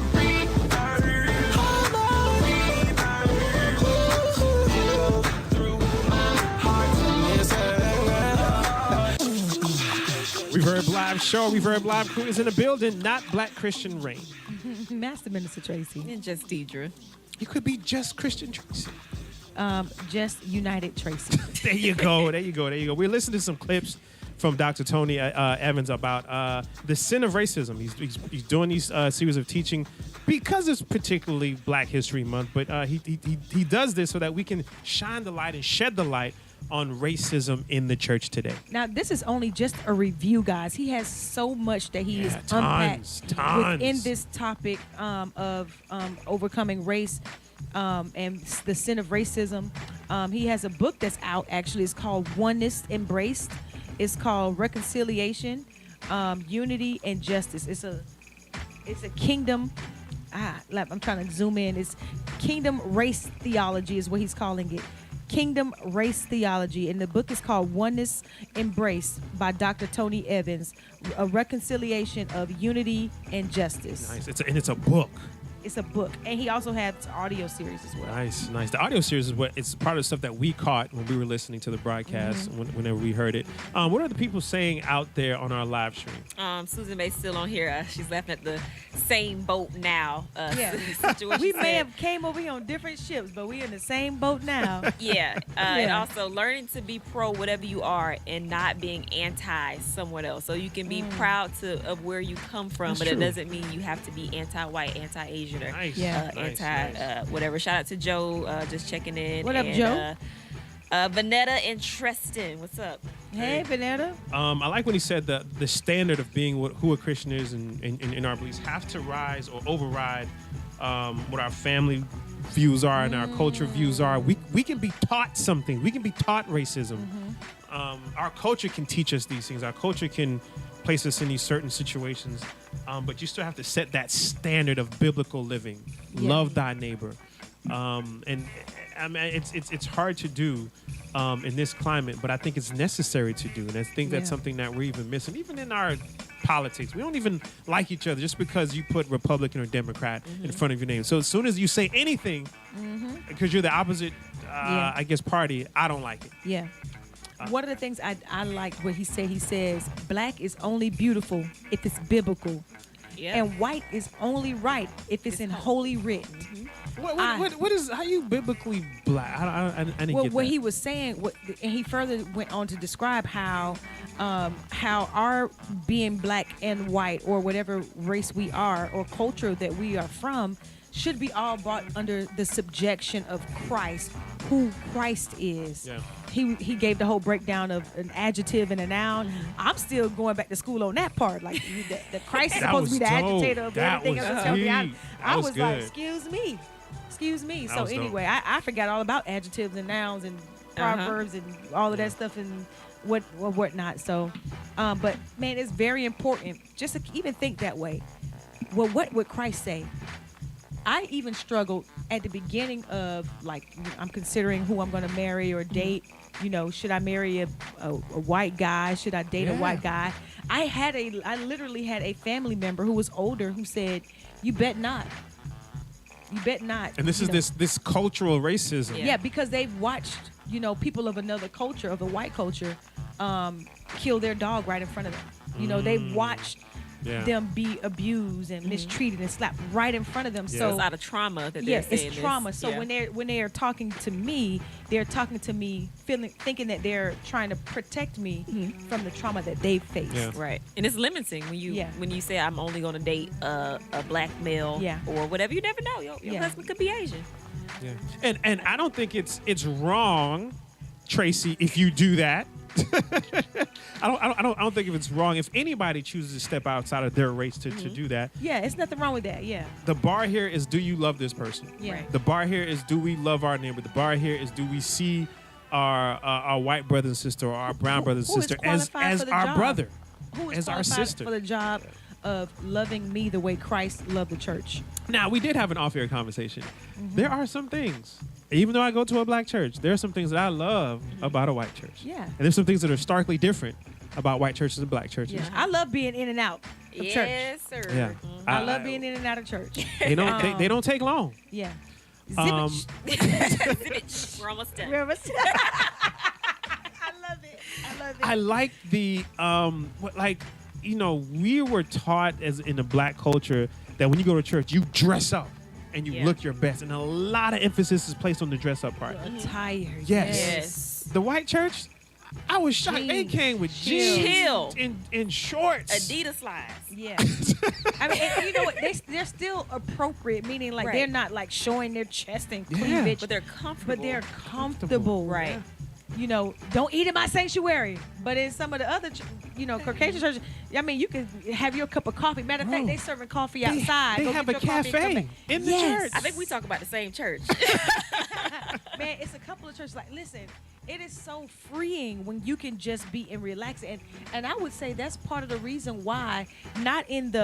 Speaker 1: Reverb Live Show, Reverb Live crew is in the building, not Black Christian Rain.
Speaker 3: Master Minister Tracy.
Speaker 2: And just Deidre.
Speaker 1: You could be just Christian Tracy.
Speaker 3: Just United Tracy.
Speaker 1: There you go. We're listening to some clips from Dr. Tony Evans about the sin of racism. He's doing these series of teaching because it's particularly Black History Month, but he does this so that we can shine the light and shed the light on racism in the church today.
Speaker 3: Now, this is only just a review, guys. He has so much that he is unpacked within this topic of overcoming race and the sin of racism. He has a book that's out, actually. It's called Oneness Embraced. It's called Reconciliation, Unity, and Justice. It's a kingdom. I'm trying to zoom in. It's kingdom race theology is what he's calling it. Kingdom Race Theology, and the book is called Oneness Embraced by Dr. Tony Evans, a reconciliation of unity and justice.
Speaker 1: Nice. It's a book.
Speaker 3: It's a book, and he also has audio series as well.
Speaker 1: Nice. The audio series it's part of the stuff that we caught when we were listening to the broadcast. Whenever we heard it. What are the people saying out there on our live stream?
Speaker 2: Susan May's still on here. She's laughing at the same boat now. Situation.
Speaker 3: We may have came over here on different ships, but we're in the same boat now.
Speaker 2: Yeah. And also learning to be pro whatever you are and not being anti someone else. So you can be proud of where you come from, but it doesn't mean you have to be anti-white, anti-Asian.
Speaker 1: Nice.
Speaker 2: Whatever. Shout out to Joe, just checking in.
Speaker 3: What up, Joe?
Speaker 2: Vanetta and Treston, what's up?
Speaker 3: Hey, Vanetta.
Speaker 1: I like when he said the standard of being who a Christian is in our beliefs have to rise or override what our family views are and our culture views are. We can be taught something. We can be taught racism. Our culture can teach us these things. Our culture can place us in these certain situations, but you still have to set that standard of biblical living. Love thy neighbor, and I mean it's hard to do in this climate, but I think it's necessary to do, and I think that's something that we're even missing, even in our politics. We don't even like each other just because you put Republican or Democrat in front of your name. So as soon as you say anything, because you're the opposite, I guess, party, I don't like it.
Speaker 3: Yeah. One of the things I like what he said, he says, black is only beautiful if it's biblical. Yeah. And white is only right if it's in holy writ.
Speaker 1: What is, how you biblically black? I didn't get
Speaker 3: what
Speaker 1: that.
Speaker 3: he was saying, and he further went on to describe how our being black and white, or whatever race we are or culture that we are from, should be all brought under the subjection of Christ, who Christ is. Yeah. He gave the whole breakdown of an adjective and a noun. I'm still going back to school on that part. Like the Christ is supposed to be the agitator of everything else. I was like, excuse me. So anyway, I forgot all about adjectives and nouns and proverbs and all of that stuff and whatnot. So, but man, it's very important just to even think that way. Well, what would Christ say? I even struggled at the beginning of, like, I'm considering who I'm going to marry or date. You know, should I marry a white guy? Should I date a white guy? I literally had a family member who was older who said, "You bet not. You bet not."
Speaker 1: And this is this cultural racism.
Speaker 3: Yeah, because they've watched, people of another culture, of the white culture, kill their dog right in front of them. They've watched them be abused and mistreated and slapped right in front of them. So
Speaker 2: it's out of trauma that they're saying
Speaker 3: it's trauma. So when they are talking to me, they're talking to me thinking that they're trying to protect me from the trauma that they've faced.
Speaker 2: Yeah. Right. And it's limiting when you say I'm only going to date a black male or whatever. You never know. Your husband could be Asian.
Speaker 1: Yeah. And I don't think it's wrong, Tracy, if you do that. I don't think if it's wrong if anybody chooses to step outside of their race to do that.
Speaker 3: Yeah, it's nothing wrong with that. Yeah.
Speaker 1: The bar here is, do you love this person?
Speaker 3: Yeah. Right.
Speaker 1: The bar here is, do we love our neighbor? The bar here is, do we see our white brother and sister or our brown brother and sister as our brother, as our sister
Speaker 3: for the job of loving me the way Christ loved the church?
Speaker 1: Now, we did have an off-air conversation. There are some things Even though I go to a black church, there are some things that I love about a white church.
Speaker 3: Yeah.
Speaker 1: And there's some things that are starkly different about white churches and black churches.
Speaker 3: Yeah. I love being in and out of church.
Speaker 2: Yes, sir.
Speaker 1: Yeah.
Speaker 3: I love being in and out of church.
Speaker 1: They don't. They don't take long.
Speaker 3: Yeah.
Speaker 2: Zippage. We're almost done.
Speaker 3: I love it. I love it.
Speaker 1: I like the we were taught as in the black culture that when you go to church, you dress up and you look your best, and a lot of emphasis is placed on the dress up part.
Speaker 3: Attire.
Speaker 1: Yes. The white church, I was shocked. They came with jeans and shorts,
Speaker 2: Adidas slides.
Speaker 3: Yeah. I mean, and you know what? They're still appropriate, meaning like they're not like showing their chest and cleavage,
Speaker 2: but they're comfortable.
Speaker 3: But they're comfortable,
Speaker 2: right?
Speaker 3: You know, don't eat in my sanctuary. But in some of the other, Caucasian churches, I mean, you can have your cup of coffee. Matter of fact, they serving coffee outside.
Speaker 1: They
Speaker 3: Go
Speaker 1: have
Speaker 3: get
Speaker 1: a
Speaker 3: your coffee and come
Speaker 1: cafe
Speaker 3: back.
Speaker 1: in the church.
Speaker 2: I think we talk about the same church.
Speaker 3: Man, it's a couple of churches. Like, listen, it is so freeing when you can just be and relax. And I would say that's part of the reason why not in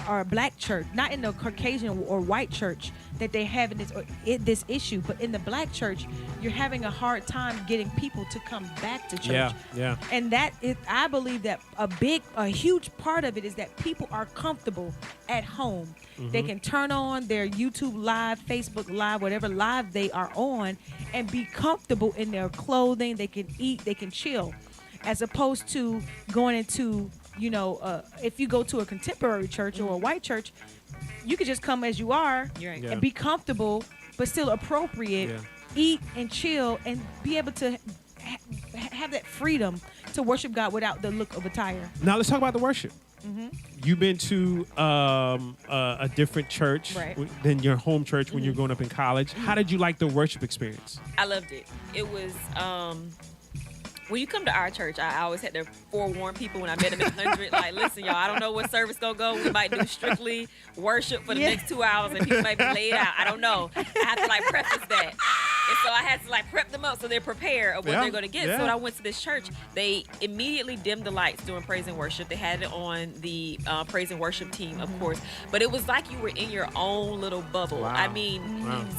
Speaker 3: our black church, not in the Caucasian or white church that they have this issue, but in the black church, you're having a hard time getting people to come back to church.
Speaker 1: Yeah.
Speaker 3: And that is, I believe that a huge part of it is that people are comfortable at home.
Speaker 1: Mm-hmm.
Speaker 3: They can turn on their YouTube live, Facebook live, whatever live they are on, and be comfortable in their clothing. They can eat, they can chill, as opposed to going into, if you go to a contemporary church or a white church, you could just come as you are and be comfortable, but still appropriate, eat and chill, and be able to have that freedom to worship God without the look of attire.
Speaker 1: Now let's talk about the worship.
Speaker 3: Mm-hmm.
Speaker 1: You've been to a different church than your home church when you were growing up in college. How did you like the worship experience?
Speaker 2: I loved it. It was when you come to our church, I always had to forewarn people when I met them at 100, like, listen, y'all, I don't know what service gonna go. We might do strictly worship for the next 2 hours, and people might be laid out. I don't know. I have to preface that. And so I had to prep them up so they're prepared of what they're going to get. So when I went to this church, they immediately dimmed the lights during praise and worship. They had it on the praise and worship team, of course. But it was like you were in your own little bubble.
Speaker 1: Wow.
Speaker 2: I mean,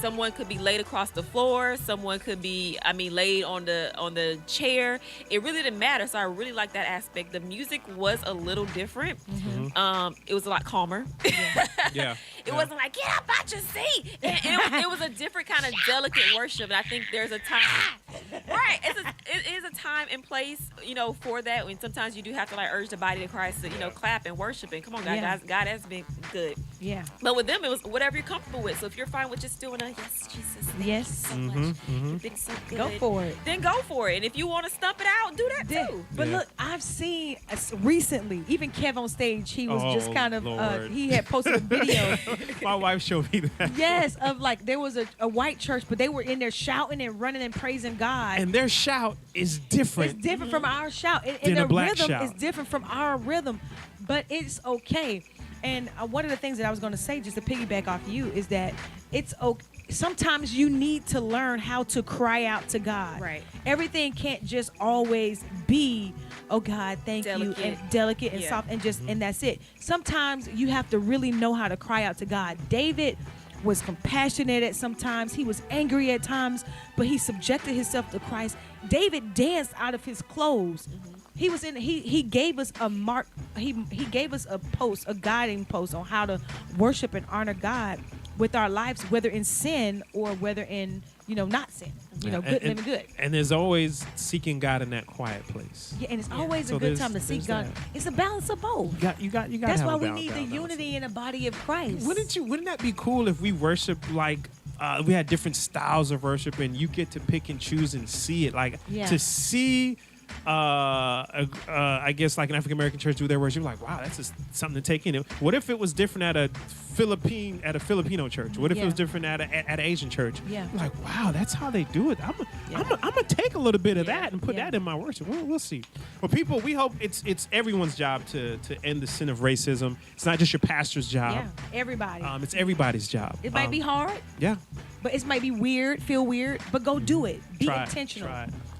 Speaker 2: someone could be laid across the floor. Someone could be, laid on the chair. It really didn't matter. So I really liked that aspect. The music was a little different. Mm-hmm. It was a lot calmer. It wasn't like, get up out your seat. And it was a different kind of delicate worship. And I think there's a time, right? It is a time and place, for that. And sometimes you do have to urge the body of Christ to, clap and worship. And come on, God, God has been good. Yeah. But with them, it was whatever you're comfortable with. So if you're fine with just doing a yes, Jesus, thank you so much. You've been so good.
Speaker 3: Go for it.
Speaker 2: Then go for it. And if you want to stump it out, do that too.
Speaker 3: But look, I've seen recently, even Kev on stage, he was just kind of, he had posted a video.
Speaker 1: My wife showed me that.
Speaker 3: Yes, of there was a white church, but they were in there shouting and running and praising God.
Speaker 1: And their shout is different.
Speaker 3: It's different from our shout. And
Speaker 1: than
Speaker 3: the
Speaker 1: a black
Speaker 3: rhythm
Speaker 1: shout.
Speaker 3: is different from our rhythm. But it's okay. And one of the things that I was going to say, just to piggyback off you, is that it's okay. Sometimes you need to learn how to cry out to God. Right. Everything can't just always be, oh God, thank you, and delicate and soft, and just and that's it. Sometimes you have to really know how to cry out to God. David was compassionate at some times. He was angry at times, but he subjected himself to Christ. David danced out of his clothes. He was he gave us a mark. He gave us a guiding post on how to worship and honor God with our lives, whether in sin or whether in not sin. Living good.
Speaker 1: And there's always seeking God in that quiet place.
Speaker 3: Yeah, and it's always a good time to seek God. It's a balance of both.
Speaker 1: You got.
Speaker 3: That's why we need the unity in the body of Christ.
Speaker 1: Wouldn't that be cool if we worship we had different styles of worship, and you get to pick and choose and see it, to see. I guess an African American church do their worship. You're like, wow, that's just something to take in. What if it was different at a Filipino church? What if it was different at an Asian church?
Speaker 3: Yeah.
Speaker 1: You're like, wow, that's how they do it. I'm gonna take a little bit of that and put that in my worship. We'll see. Well, people, we hope it's everyone's job to end the sin of racism. It's not just your pastor's job.
Speaker 3: Yeah, everybody.
Speaker 1: It's everybody's job.
Speaker 3: It might be hard.
Speaker 1: Yeah.
Speaker 3: But it might be weird, feel weird, but go do it. Be intentional.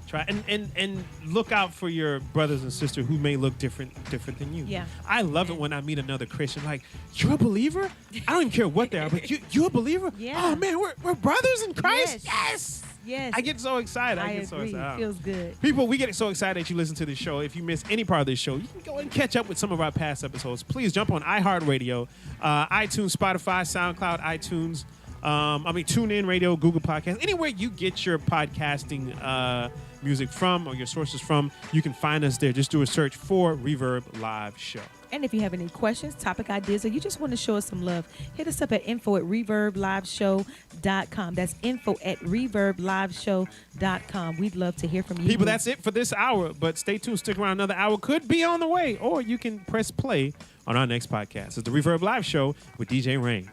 Speaker 1: Try and look out for your brothers and sisters who may look different than you.
Speaker 3: Yeah.
Speaker 1: I love it when I meet another Christian. Like, you're a believer? I don't even care what they are, but you're a believer?
Speaker 3: Yeah.
Speaker 1: Oh man, we're brothers in Christ?
Speaker 3: Yes. Yes.
Speaker 1: I get so excited.
Speaker 3: I
Speaker 1: get so
Speaker 3: agree.
Speaker 1: excited.
Speaker 3: It feels good.
Speaker 1: People, we get so excited that you listen to this show. If you miss any part of this show, you can go and catch up with some of our past episodes. Please jump on iHeartRadio, iTunes, Spotify, SoundCloud, iTunes. TuneIn Radio, Google Podcasts, anywhere you get your podcasting music from or your sources from, you can find us there. Just do a search for Reverb Live Show.
Speaker 3: And if you have any questions, topic ideas, or you just want to show us some love, hit us up at info@reverbliveshow.com. That's info@reverbliveshow.com. We'd love to hear from you.
Speaker 1: People, that's it for this hour, but stay tuned. Stick around. Another hour could be on the way, or you can press play on our next podcast. It's the Reverb Live Show with DJ Rain.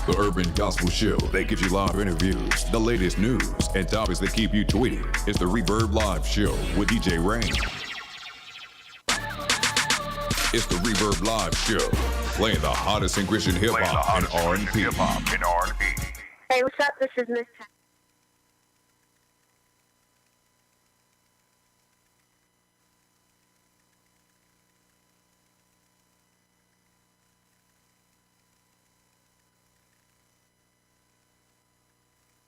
Speaker 4: The Urban Gospel Show that gives you live interviews, the latest news, and topics that keep you tweeting. It's the Reverb Live Show with DJ Rain. It's the Reverb Live Show, playing the hottest in Christian hip-hop and R&B.
Speaker 11: Hey, what's up? This is Miss